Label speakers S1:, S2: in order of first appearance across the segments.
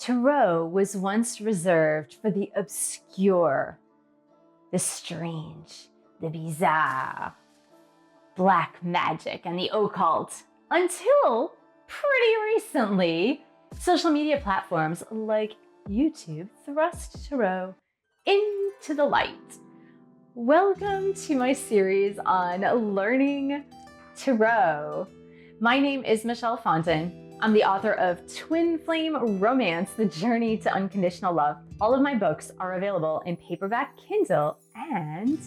S1: Tarot was once reserved for the obscure, the strange, the bizarre, black magic, and the occult, until pretty recently, social media platforms like YouTube thrust tarot into the light. Welcome to my series on learning tarot. My name is Michelle-Fondinauthor. I'm the author of Twin Flame Romance, The Journey to Unconditional Love. All of my books are available in paperback, Kindle, and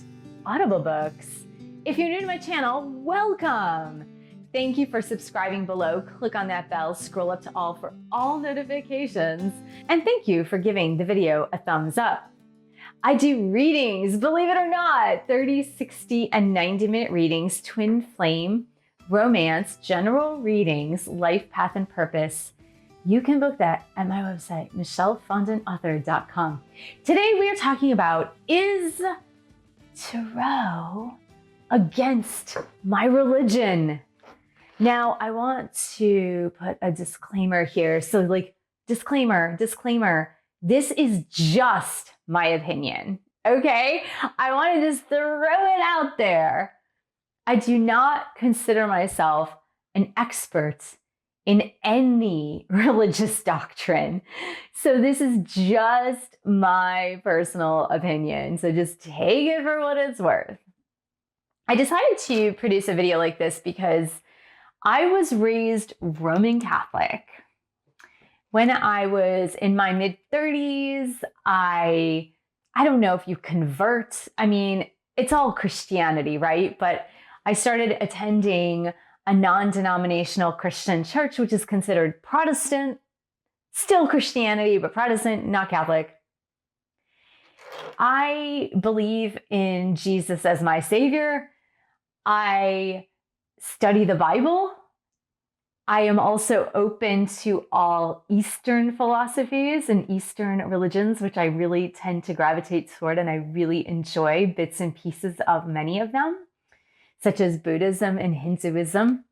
S1: Audible books. If you're new to my channel, welcome. Thank you for subscribing below. Click on that bell, scroll up to all for all notifications. And thank you for giving the video a thumbs up. I do readings, believe it or not, 30, 60, and 90-minute readings, Twin Flame Romance, general readings, life path and purpose. You can book that at my website, michellefondinauthor.com. Today we are talking about, is tarot against my religion? Now, I want to put a disclaimer here. So disclaimer, this is just my opinion, okay? I want to just throw it out there. I do not consider myself an expert in any religious doctrine. So this is just my personal opinion. So just take it for what it's worth. I decided to produce a video like this because I was raised Roman Catholic. When I was in my mid-30s, I don't know if you convert. I mean, it's all Christianity, right? But I started attending a non-denominational Christian church, which is considered Protestant, still Christianity, but Protestant, not Catholic. I believe in Jesus as my savior. I study the Bible. I am also open to all Eastern philosophies and Eastern religions, which I really tend to gravitate toward, and I really enjoy bits and pieces of many of them, such as Buddhism and Hinduism.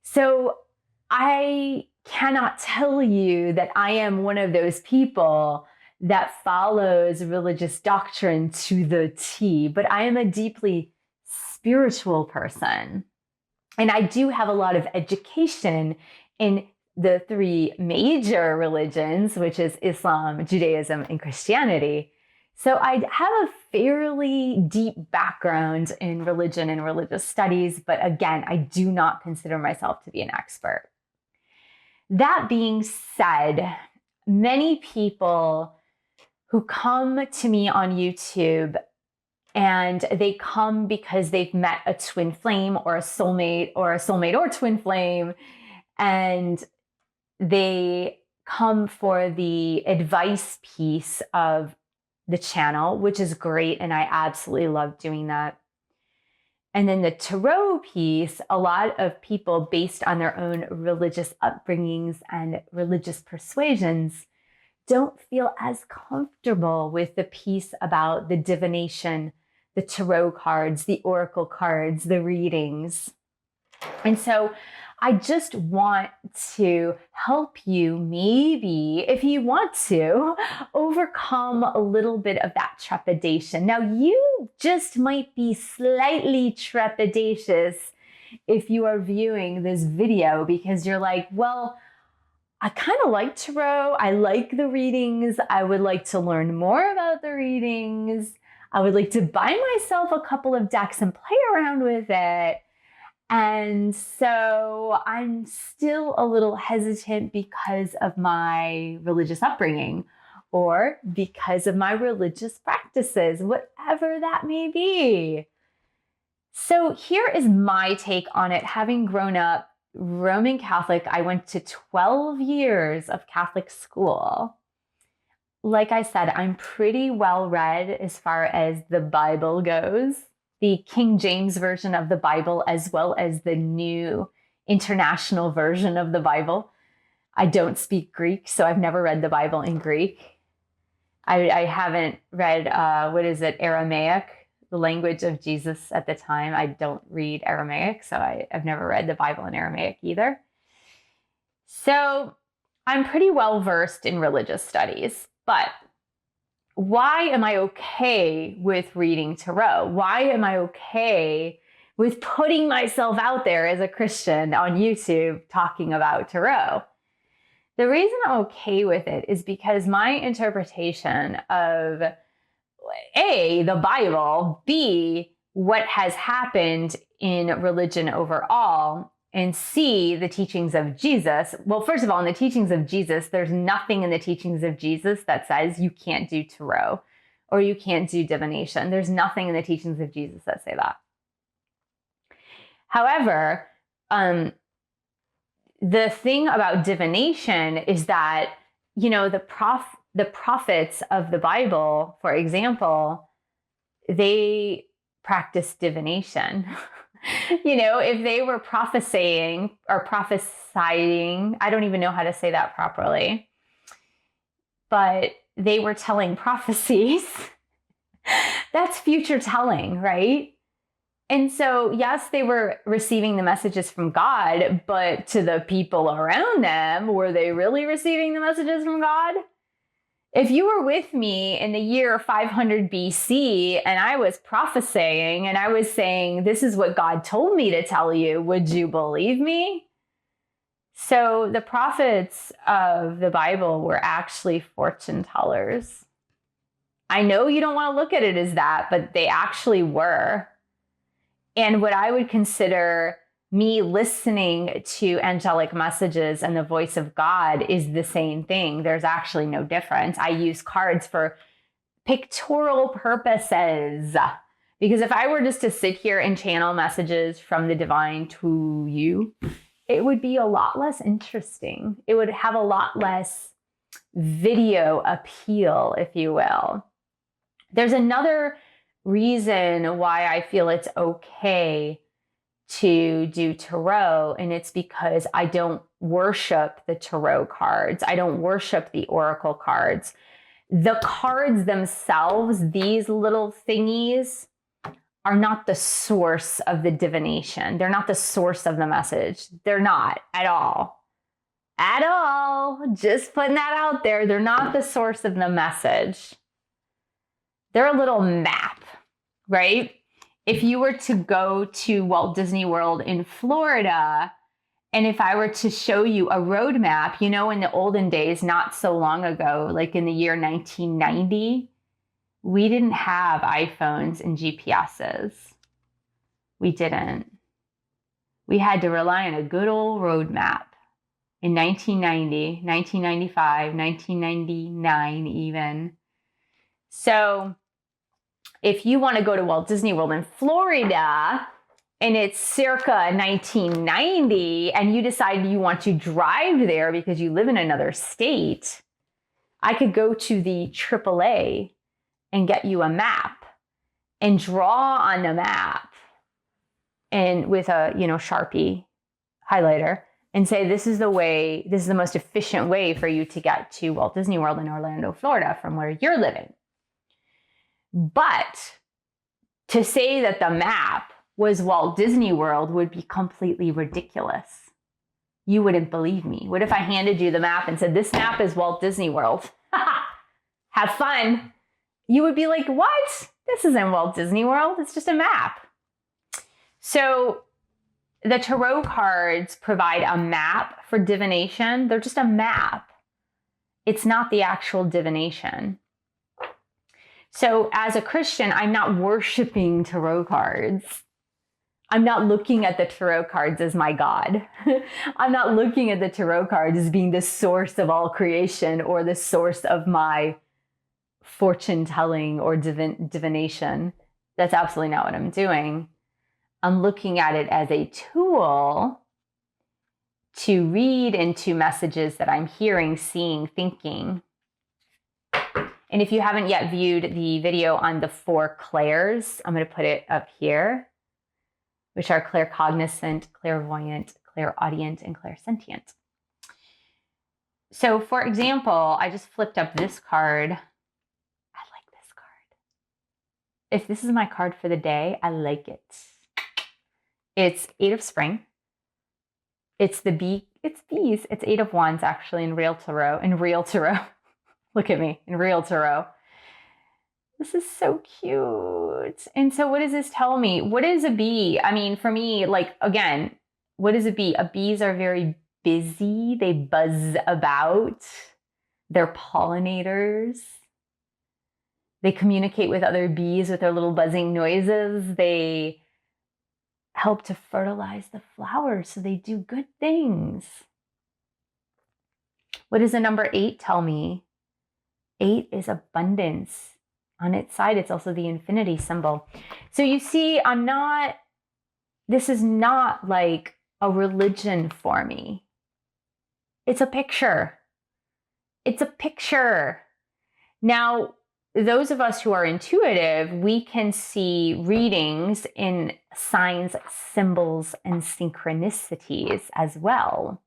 S1: So I cannot tell you that I am one of those people that follows religious doctrine to the T, but I am a deeply spiritual person. And I do have a lot of education in the three major religions, which is Islam, Judaism, and Christianity. So I have a fairly deep background in religion and religious studies, but again, I do not consider myself to be an expert. That being said, many people who come to me on YouTube, and they come because they've met a twin flame or a soulmate or twin flame, and they come for the advice piece of the channel, which is great, and I absolutely love doing that. And then the tarot piece, a lot of people based on their own religious upbringings and religious persuasions don't feel as comfortable with the piece about the divination, the tarot cards, the oracle cards, the readings. And so I just want to help you, maybe, if you want to, overcome a little bit of that trepidation. Now, you just might be slightly trepidatious if you are viewing this video because you're like, well, I kind of like tarot. I like the readings. I would like to learn more about the readings. I would like to buy myself a couple of decks and play around with it. And so I'm still a little hesitant because of my religious upbringing or because of my religious practices, whatever that may be. So here is my take on it. Having grown up Roman Catholic, I went to 12 years of Catholic school. Like I said, I'm pretty well read as far as the Bible goes. The King James Version of the Bible, as well as the New International Version of the Bible. I don't speak Greek, so I've never read the Bible in Greek. I haven't read, Aramaic, the language of Jesus at the time. I don't read Aramaic, so I've never read the Bible in Aramaic either. So I'm pretty well versed in religious studies, but why am I okay with reading Tarot? Why am I okay with putting myself out there as a Christian on YouTube talking about Tarot? The reason I'm okay with it is because my interpretation of A, the Bible, B, what has happened in religion overall, and C, the teachings of Jesus. Well, first of all, in the teachings of Jesus, there's nothing in the teachings of Jesus that says you can't do tarot or you can't do divination. There's nothing in the teachings of Jesus that say that. However, the thing about divination is that, the prophets of the Bible, for example, they practice divination. If they were prophesying, I don't even know how to say that properly, but they were telling prophecies, that's future telling, right? And so, yes, they were receiving the messages from God, but to the people around them, were they really receiving the messages from God? If you were with me in the year 500 BC and I was prophesying and I was saying, this is what God told me to tell you, would you believe me? So the prophets of the Bible were actually fortune tellers. I know you don't want to look at it as that, but they actually were. And what I would consider me listening to angelic messages and the voice of God is the same thing. There's actually no difference. I use cards for pictorial purposes. Because if I were just to sit here and channel messages from the divine to you, it would be a lot less interesting. It would have a lot less video appeal, if you will. There's another reason why I feel it's okay to do tarot, and it's because I don't worship the tarot cards. I don't worship the oracle cards. The cards themselves, these little thingies, are not the source of the divination. They're not the source of the message. They're not at all. At all. Just putting that out there. They're not the source of the message. They're a little map, right? If you were to go to Walt Disney World in Florida, and if I were to show you a roadmap, in the olden days, not so long ago, like in the year 1990, we didn't have iPhones and GPSs. We didn't. We had to rely on a good old roadmap in 1990, 1995, 1999 even. So if you want to go to Walt Disney World in Florida and it's circa 1990 and you decide you want to drive there because you live in another state, I could go to the AAA and get you a map and draw on the map and with a, Sharpie highlighter and say, this is the most efficient way for you to get to Walt Disney World in Orlando, Florida from where you're living. But to say that the map was Walt Disney World would be completely ridiculous. You wouldn't believe me. What if I handed you the map and said, this map is Walt Disney World? Have fun. You would be like, what? This isn't Walt Disney World. It's just a map. So the tarot cards provide a map for divination. They're just a map. It's not the actual divination. So as a Christian, I'm not worshiping tarot cards. I'm not looking at the tarot cards as my God. I'm not looking at the tarot cards as being the source of all creation or the source of my fortune telling or divination. That's absolutely not what I'm doing. I'm looking at it as a tool to read into messages that I'm hearing, seeing, thinking. And if you haven't yet viewed the video on the 4 clairs, I'm going to put it up here, which are claircognizant, clairvoyant, clairaudient, and clairsentient. So for example, I just flipped up this card. I like this card. If this is my card for the day, I like it. It's 8 of Spring. It's the bee. It's bees. It's 8 of Wands actually in real tarot. In real tarot. Look at me. In real tarot. This is so cute. And so what does this tell me? What is a bee? I mean, for me, like, again, what is a bee? Bees are very busy. They buzz about. They're pollinators. They communicate with other bees with their little buzzing noises. They help to fertilize the flowers, so they do good things. What does the number 8 tell me? 8 is abundance. On its side, it's also the infinity symbol. So you see, this is not like a religion for me. It's a picture. It's a picture. Now, those of us who are intuitive, we can see readings in signs, symbols, and synchronicities as well.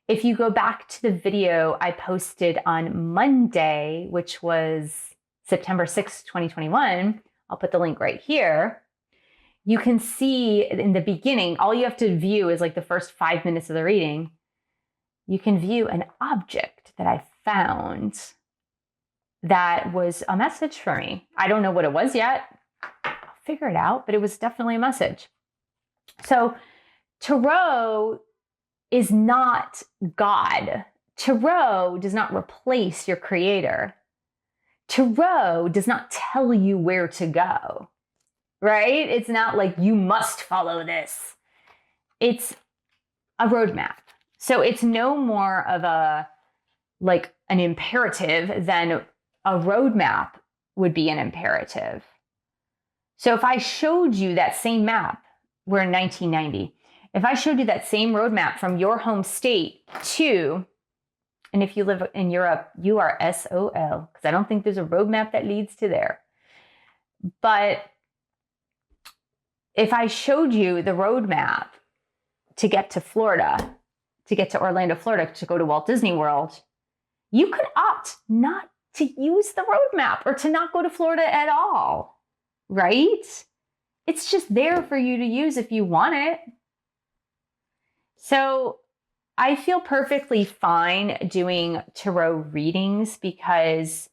S1: If you go back to the video I posted on Monday, which was September 6th, 2021, I'll put the link right here. You can see in the beginning, all you have to view is like the first 5 minutes of the reading. You can view an object that I found that was a message for me. I don't know what it was yet. I'll figure it out, but it was definitely a message. So tarot is not God. Tarot does not replace your creator. Tarot does not tell you where to go, right? It's not like you must follow this. It's a roadmap. So it's no more of an imperative than a roadmap would be an imperative. So if I showed you that same map, we're in 1990. If I showed you that same roadmap from your home state to, and if you live in Europe, you are SOL, because I don't think there's a roadmap that leads to there. But if I showed you the roadmap to get to Florida, to get to Orlando, Florida, to go to Walt Disney World, you could opt not to use the roadmap or to not go to Florida at all, right? It's just there for you to use if you want it. So I feel perfectly fine doing tarot readings because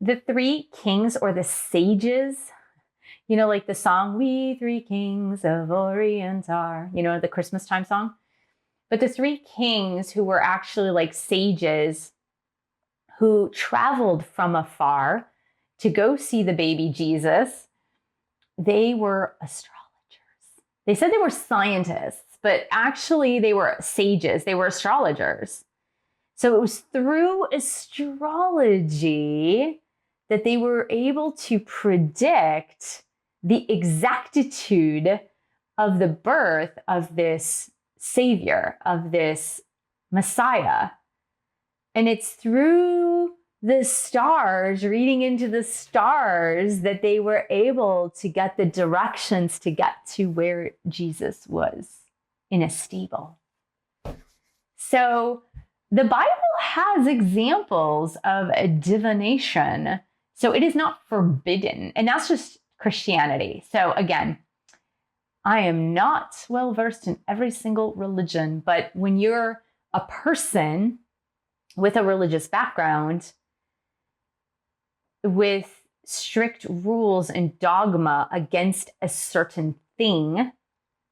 S1: the 3 kings or the sages, you know, like the song, "We 3 kings of Orient are," you know, the Christmas time song. But the 3 kings who were actually like sages who traveled from afar to go see the baby Jesus, they were astrologers. They said they were scientists, but actually they were sages. They were astrologers. So it was through astrology that they were able to predict the exactitude of the birth of this Savior, of this Messiah. And it's through the stars, reading into the stars, that they were able to get the directions to get to where Jesus was, in a stable. So the Bible has examples of a divination. So it is not forbidden. And that's just Christianity. So again, I am not well versed in every single religion, but when you're a person with a religious background, with strict rules and dogma against a certain thing,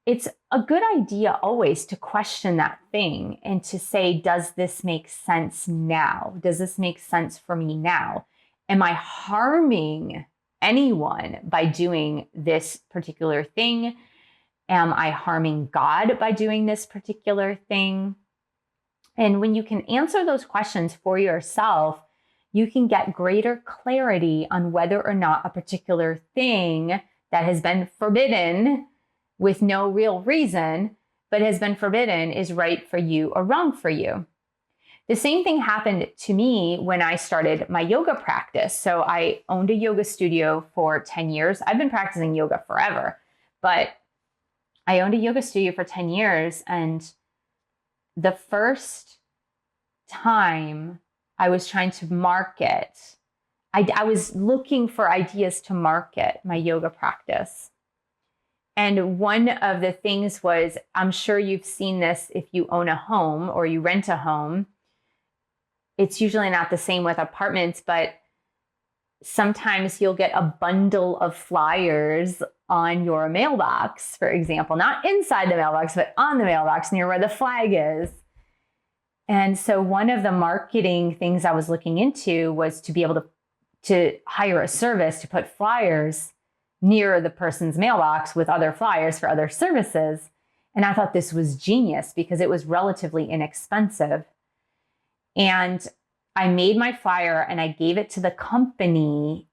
S1: it's a good idea always to question that thing and to say, does this make sense now? Does this make sense for me now? Am I harming anyone by doing this particular thing? Am I harming God by doing this particular thing? And when you can answer those questions for yourself, you can get greater clarity on whether or not a particular thing that has been forbidden with no real reason, but has been forbidden, is right for you or wrong for you. The same thing happened to me when I started my yoga practice. So I owned a yoga studio for 10 years. I've been practicing yoga forever, but I owned a yoga studio for 10 years. And the first time I was trying to market, I was looking for ideas to market my yoga practice. And one of the things was, I'm sure you've seen this if you own a home or you rent a home. It's usually not the same with apartments, but sometimes you'll get a bundle of flyers on your mailbox, for example, not inside the mailbox, but on the mailbox near where the flag is. And so one of the marketing things I was looking into was to be able to hire a service to put flyers near the person's mailbox with other flyers for other services. And I thought this was genius because it was relatively inexpensive. And I made my flyer and I gave it to the company,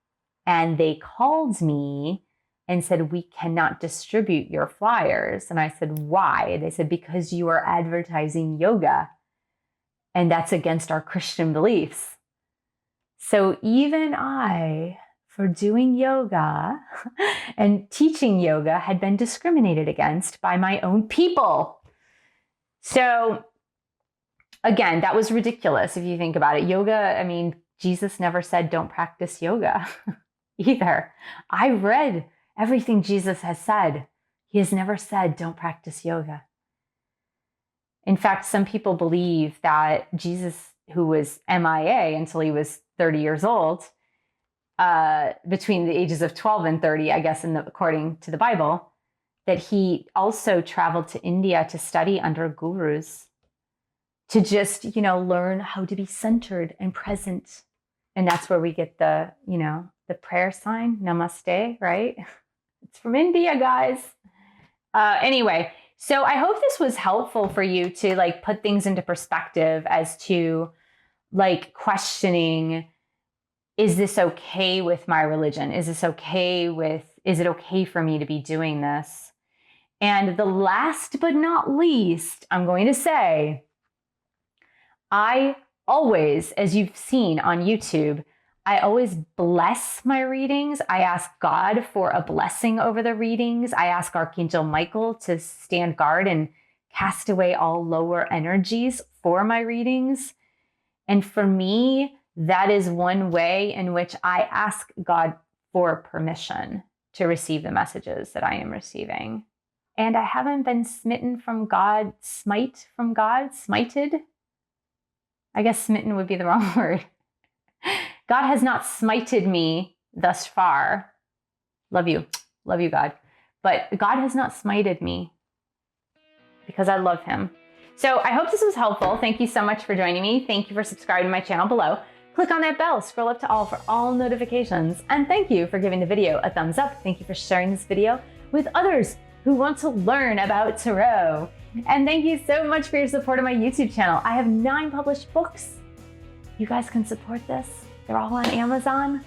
S1: and they called me and said, we cannot distribute your flyers. And I said, why? They said, because you are advertising yoga, and that's against our Christian beliefs. So even I, for doing yoga and teaching yoga, had been discriminated against by my own people. So again, that was ridiculous if you think about it. Yoga, I mean, Jesus never said don't practice yoga either. I read everything Jesus has said. He has never said don't practice yoga. In fact, some people believe that Jesus, who was MIA until he was 30 years old, between the ages of 12 and 30, I guess, according to the Bible, that he also traveled to India to study under gurus, to just, learn how to be centered and present. And that's where we get the prayer sign, namaste, right? It's from India, guys. Anyway, so I hope this was helpful for you to put things into perspective as to questioning, is this okay with my religion? Is it okay for me to be doing this? And the last but not least, I'm going to say, I always, as you've seen on YouTube, I always bless my readings. I ask God for a blessing over the readings. I ask Archangel Michael to stand guard and cast away all lower energies for my readings. And for me, that is one way in which I ask God for permission to receive the messages that I am receiving. And I haven't been smitten from God, smited. I guess smitten would be the wrong word. God has not smited me thus far. Love you, God. But God has not smited me because I love him. So I hope this was helpful. Thank you so much for joining me. Thank you for subscribing to my channel below. Click on that bell, scroll up to all for all notifications. And thank you for giving the video a thumbs up. Thank you for sharing this video with others who want to learn about tarot. And thank you so much for your support of my YouTube channel. I have 9 published books. You guys can support this. They're all on Amazon.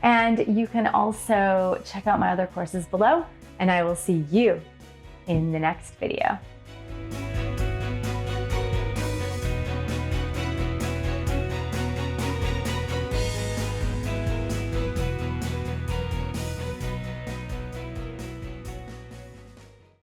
S1: And you can also check out my other courses below. And I will see you in the next video.